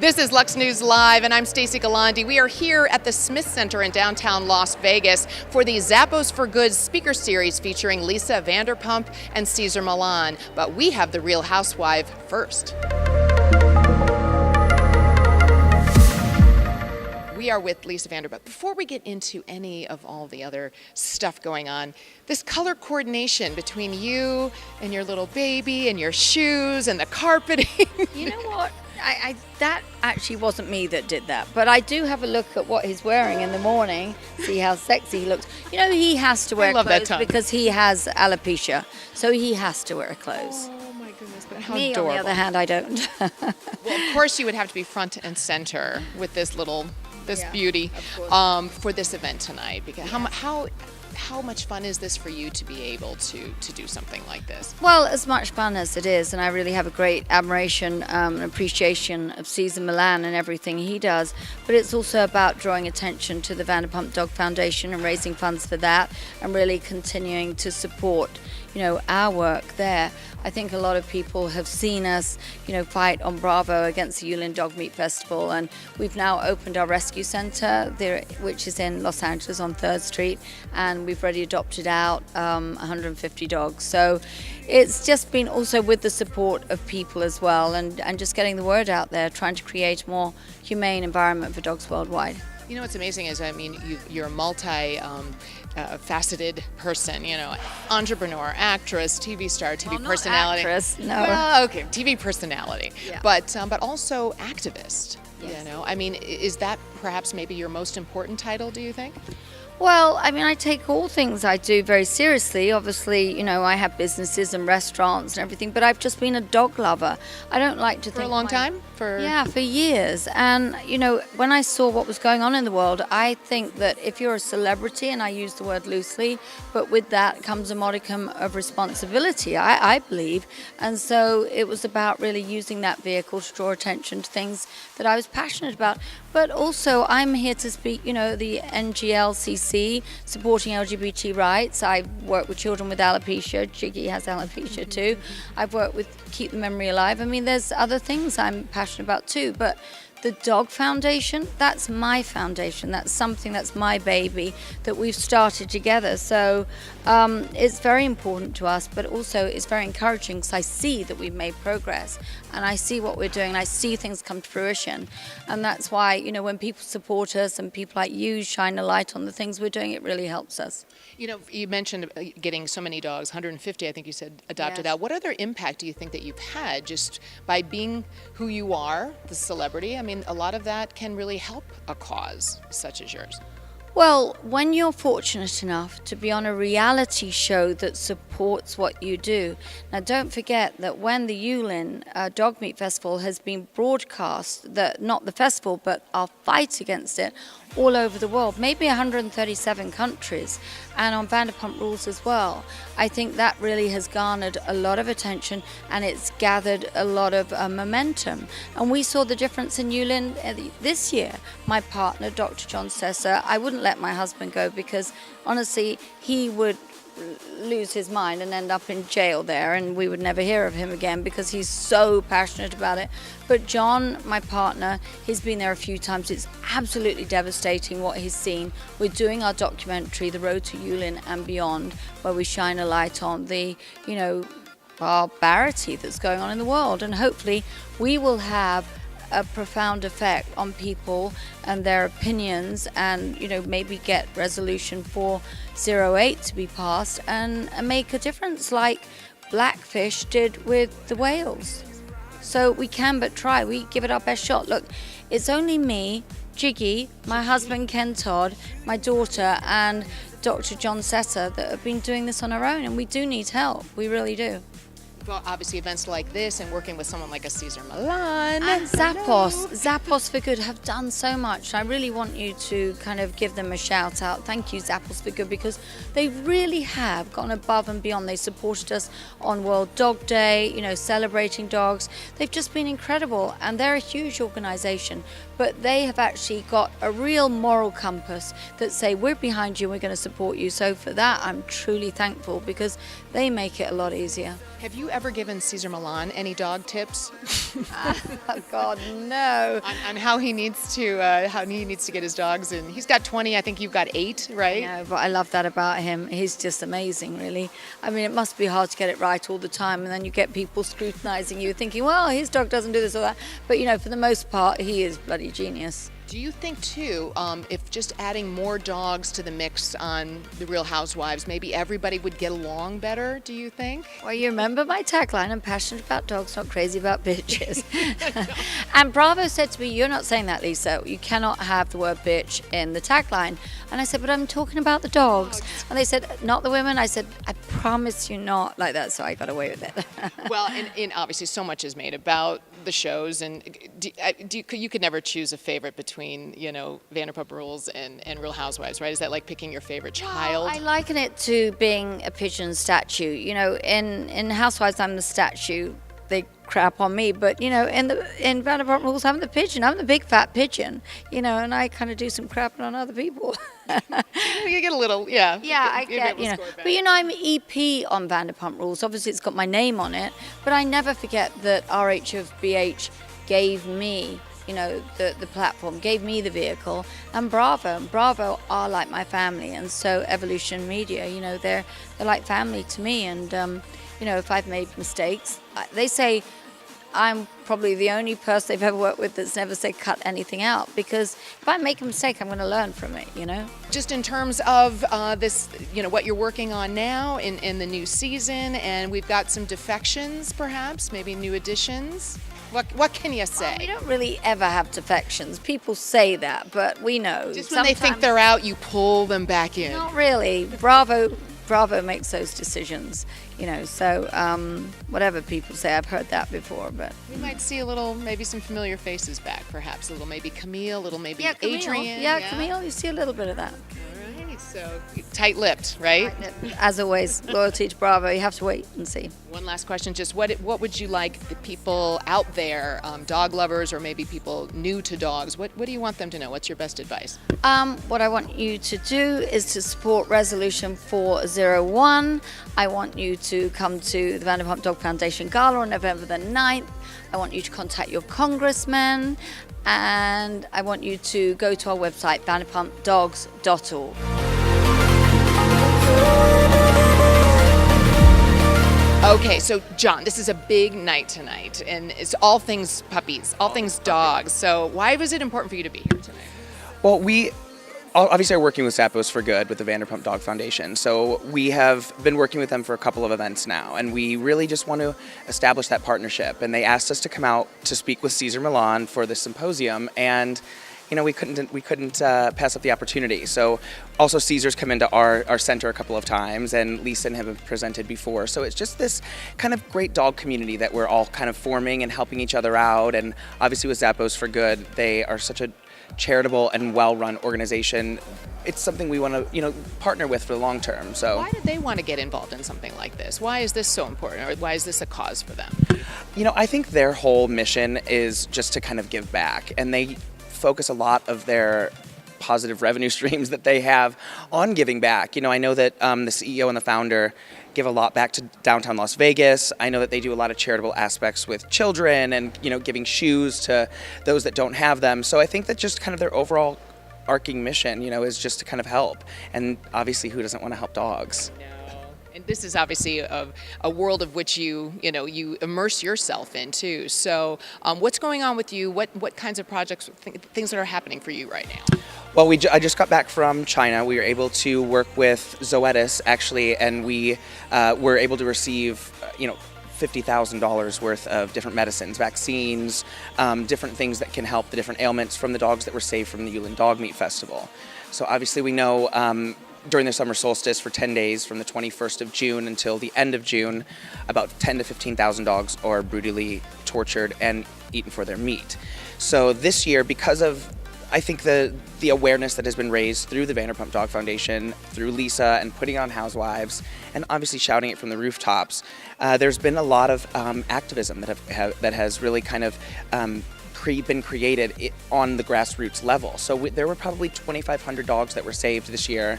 This is Lux News Live, and I'm Stacey Galandi. We are here at the Smith Center in downtown Las Vegas for the Zappos for Good speaker series featuring Lisa Vanderpump and Cesar Millan. But we have the Real Housewife first. We are with Lisa Vanderpump. Before we get into any of all the other stuff going on, this color coordination between you and your little baby and your shoes and the carpeting. You know what? That actually wasn't me that did that, but I do have a look at what he's wearing in the morning, see how sexy he looks. You know, he has to wear clothes because he has alopecia, so he has to wear clothes. Oh my goodness, but how Me, adorable. on the other hand, I don't. Well, of course you would have to be front and center with this beauty for this event tonight. Because how much fun is this for you to be able to do something like this? Well, as much fun as it is, and I really have a great admiration and appreciation of Cesar Millan and everything he does, but it's also about drawing attention to the Vanderpump Dog Foundation and raising funds for that and really continuing to support, our work there. I think a lot of people have seen us, fight on Bravo against the Yulin Dog Meat Festival, and we've now opened our rescue center there, which is in Los Angeles on 3rd Street, and we've already adopted out 150 dogs. So it's just been also with the support of people as well, and just getting the word out there, trying to create a more humane environment for dogs worldwide. You know what's amazing is, you're a multi-faceted person, entrepreneur, actress, TV star, TV personality. Not actress, no. Well, okay, TV personality, yeah. but also activist. Yes. Is that perhaps maybe your most important title, do you think? Well, I take all things I do very seriously. Obviously, I have businesses and restaurants and everything, but I've just been a dog lover. I don't like to think... For a long time? Yeah, for years. And, when I saw what was going on in the world, I think that if you're a celebrity, and I use the word loosely, but with that comes a modicum of responsibility, I believe. And so it was about really using that vehicle to draw attention to things that I was passionate about. But also, I'm here to speak, the NGLCC, supporting LGBT rights. I've worked with children with alopecia. Jiggy has alopecia too. I've worked with Keep the Memory Alive. There's other things I'm passionate about too, but the Dog Foundation, that's my foundation. That's something that's my baby that we've started together. So it's very important to us, but also it's very encouraging because I see that we've made progress and I see what we're doing and I see things come to fruition. And that's why, when people support us and people like you shine a light on the things we're doing, it really helps us. You mentioned getting so many dogs, 150, I think you said, adopted Yes. out. What other impact do you think that you've had just by being who you are, the celebrity? A lot of that can really help a cause such as yours. Well, when you're fortunate enough to be on a reality show that supports what you do. Now, don't forget that when the Yulin Dog Meat Festival has been broadcast, not the festival, but our fight against it, all over the world, maybe 137 countries, and on Vanderpump Rules as well. I think that really has garnered a lot of attention and it's gathered a lot of momentum. And we saw the difference in Yulin this year. My partner, Dr. John Sessa, I wouldn't let my husband go because honestly, he would lose his mind and end up in jail there, and we would never hear of him again because he's so passionate about it. But John, my partner, he's been there a few times. It's absolutely devastating what he's seen. We're doing our documentary, The Road to Yulin and Beyond, where we shine a light on the, barbarity that's going on in the world, and hopefully we will have a profound effect on people and their opinions, and maybe get resolution 408 to be passed and make a difference like Blackfish did with the whales. So we can but try. We give it our best shot. Look, it's only me, Jiggy, my husband Ken Todd, my daughter, and Dr. John Sessa that have been doing this on our own, and we do need help. We really do. Well, obviously events like this and working with someone like a Cesar Millan. And Zappos for Good have done so much. I really want you to kind of give them a shout out. Thank you, Zappos for Good, because they really have gone above and beyond. They supported us on World Dog Day, celebrating dogs. They've just been incredible, and they're a huge organization, but they have actually got a real moral compass that say, we're behind you, we're going to support you. So for that, I'm truly thankful because they make it a lot easier. Have you ever given Cesar Millan any dog tips Oh God, no. on how he needs to get his dogs in? He's got 20. I think you've got 8, right? No, but I love that about him. He's just amazing, really. I mean, it must be hard to get it right all the time, and then you get people scrutinizing you, thinking, well, his dog doesn't do this or that. But, for the most part, he is bloody genius. Do you think, too, if just adding more dogs to the mix on The Real Housewives, maybe everybody would get along better, do you think? Well, you remember my tagline, I'm passionate about dogs, not crazy about bitches. And Bravo said to me, you're not saying that, Lisa. You cannot have the word bitch in the tagline. And I said, but I'm talking about the dogs. And they said, not the women. I said, I promise you not, like that. So I got away with it. Well, and obviously so much is made about the shows, and you could never choose a favorite between, Vanderpump Rules and Real Housewives, right? Is that like picking your favorite child? I liken it to being a pigeon statue. In Housewives, I'm the statue. They crap on me, but in Vanderpump Rules, I'm the pigeon. I'm the big fat pigeon, and I kind of do some crapping on other people. You get a little, yeah. Yeah, I get, But I'm EP on Vanderpump Rules. Obviously, it's got my name on it, but I never forget that RH of BH gave me, the platform, gave me the vehicle, and Bravo are like my family, and so Evolution Media, they're like family to me, and if I've made mistakes, they say I'm probably the only person they've ever worked with that's never said cut anything out, because if I make a mistake, I'm going to learn from it, Just in terms of this, what you're working on now in the new season, and we've got some defections, perhaps, maybe new additions. What can you say? Well, we don't really ever have defections. People say that, but we know. Just when they think they're out, you pull them back in. Not really. Bravo makes those decisions, so whatever people say, I've heard that before, but... We might see maybe some familiar faces back, perhaps. A little maybe Camille, a little maybe Camille. Adrian. Yeah, Camille, you see a little bit of that. All right, so tight-lipped, right? Tight-lipped. As always, loyalty to Bravo, you have to wait and see. One last question, just what would you like the people out there, dog lovers or maybe people new to dogs, what do you want them to know? What's your best advice? What I want you to do is to support Resolution 401. I want you to come to the Vanderpump Dog Foundation Gala on November the 9th. I want you to contact your congressman, and I want you to go to our website, vanderpumpdogs.org. Okay, so John, this is a big night tonight, and it's all things puppies, all things dogs. So why was it important for you to be here tonight? Well, we obviously are working with Zappos for Good with the Vanderpump Dog Foundation. So we have been working with them for a couple of events now, and we really just want to establish that partnership. And they asked us to come out to speak with Cesar Millan for the symposium, and we couldn't pass up the opportunity. So also Cesar's come into our center a couple of times, and Lisa and him have presented before. So it's just this kind of great dog community that we're all kind of forming and helping each other out. And obviously with Zappos for Good, they are such a charitable and well-run organization. It's something we want to, partner with for the long term. So why did they want to get involved in something like this? Why is this so important, or why is this a cause for them? I think their whole mission is just to kind of give back, and they focus a lot of their positive revenue streams that they have on giving back. I know that the CEO and the founder give a lot back to downtown Las Vegas. I know that they do a lot of charitable aspects with children and, giving shoes to those that don't have them. So I think that just kind of their overall arcing mission, is just to kind of help. And obviously, who doesn't want to help dogs? And this is obviously a world of which you immerse yourself in too. So what's going on with you? What kinds of projects, things that are happening for you right now? Well, I just got back from China. We were able to work with Zoetis actually, and we were able to receive $50,000 worth of different medicines, vaccines, different things that can help the different ailments from the dogs that were saved from the Yulin Dog Meat Festival. So obviously we know during the summer solstice for 10 days from the 21st of June until the end of June, about 10 to 15,000 dogs are brutally tortured and eaten for their meat. So this year, because of I think the awareness that has been raised through the Vanderpump Dog Foundation, through Lisa and putting on Housewives, and obviously shouting it from the rooftops, there's been a lot of activism that has really kind of been created on the grassroots level. So there were probably 2,500 dogs that were saved this year,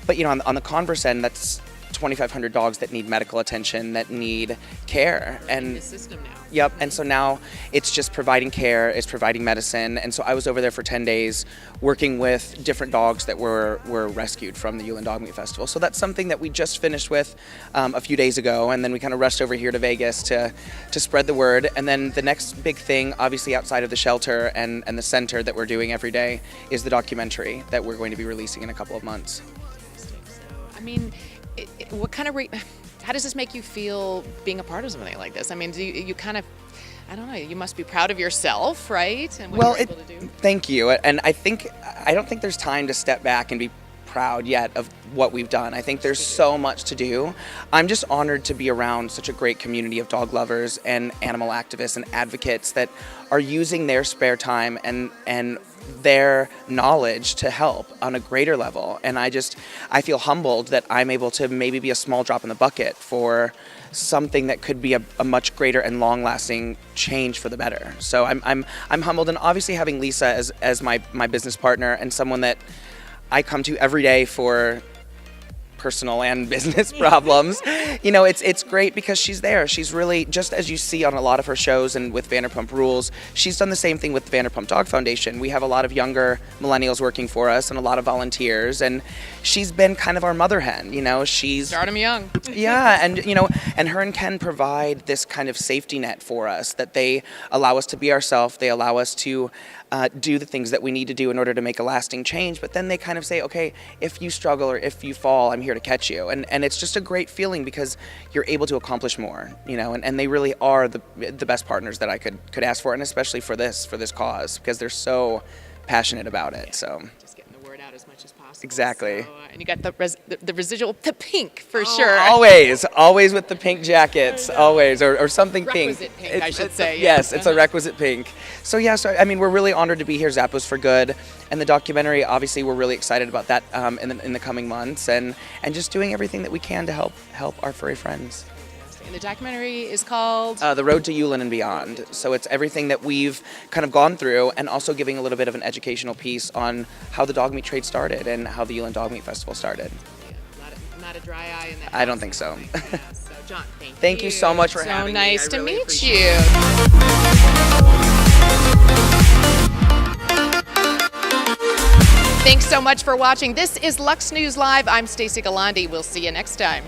but on the converse end, that's 2,500 dogs that need medical attention, that need care. And The system now. yep, and so now it's just providing care, it's providing medicine. And so I was over there for 10 days working with different dogs that were rescued from the Yulin Dog Meat Festival. So that's something that we just finished with a few days ago, and then we kind of rushed over here to Vegas to spread the word. And then the next big thing, obviously outside of the shelter and the center that we're doing every day, is the documentary that we're going to be releasing in a couple of months. I mean, what kind of how does this make you feel being a part of something like this? I mean, do you kind of, I don't know, you must be proud of yourself, right? And what you're able to do. Thank you. And I don't think there's time to step back and be proud yet of what we've done. I think there's so much to do. I'm just honored to be around such a great community of dog lovers and animal activists and advocates that are using their spare time and their knowledge to help on a greater level. And I feel humbled that I'm able to maybe be a small drop in the bucket for something that could be a much greater and long-lasting change for the better. So I'm humbled, and obviously having Lisa as my business partner and someone that I come to every day for personal and business problems. You know, it's great because she's there. She's really, just as you see on a lot of her shows and with Vanderpump Rules, she's done the same thing with the Vanderpump Dog Foundation. We have a lot of younger millennials working for us and a lot of volunteers, and she's been kind of our mother hen, you know. Start 'em young. Yeah, and you know, and her and Ken provide this kind of safety net for us, that they allow us to be ourselves, they allow us to do the things that we need to do in order to make a lasting change, but then they kind of say, okay, if you struggle or if you fall, I'm here to catch you. And it's just a great feeling because you're able to accomplish more, you know, and they really are the best partners that I could ask for, and especially for this cause, because they're so passionate about it. So Just getting the word out as much as possible. Exactly. So, and you got the residual, the pink for sure. Always with the pink jackets, always, or something Requisite pink, I should say. Yes, it's a requisite pink. So yeah, so I mean, we're really honored to be here, Zappos for Good, and the documentary. Obviously, we're really excited about that in the coming months, and just doing everything that we can to help our furry friends. And the documentary is called? The Road to Yulin and Beyond. So it's everything that we've kind of gone through, and also giving a little bit of an educational piece on how the dog meat trade started and how the Yulin Dog Meat Festival started. Yeah, not a dry eye in that. I don't think so. Yeah, so John, thank you. Thank you so much for having me. So nice to I really meet appreciate you. Thanks so much for watching. This is Lux News Live. I'm Stacey Galandi. We'll see you next time.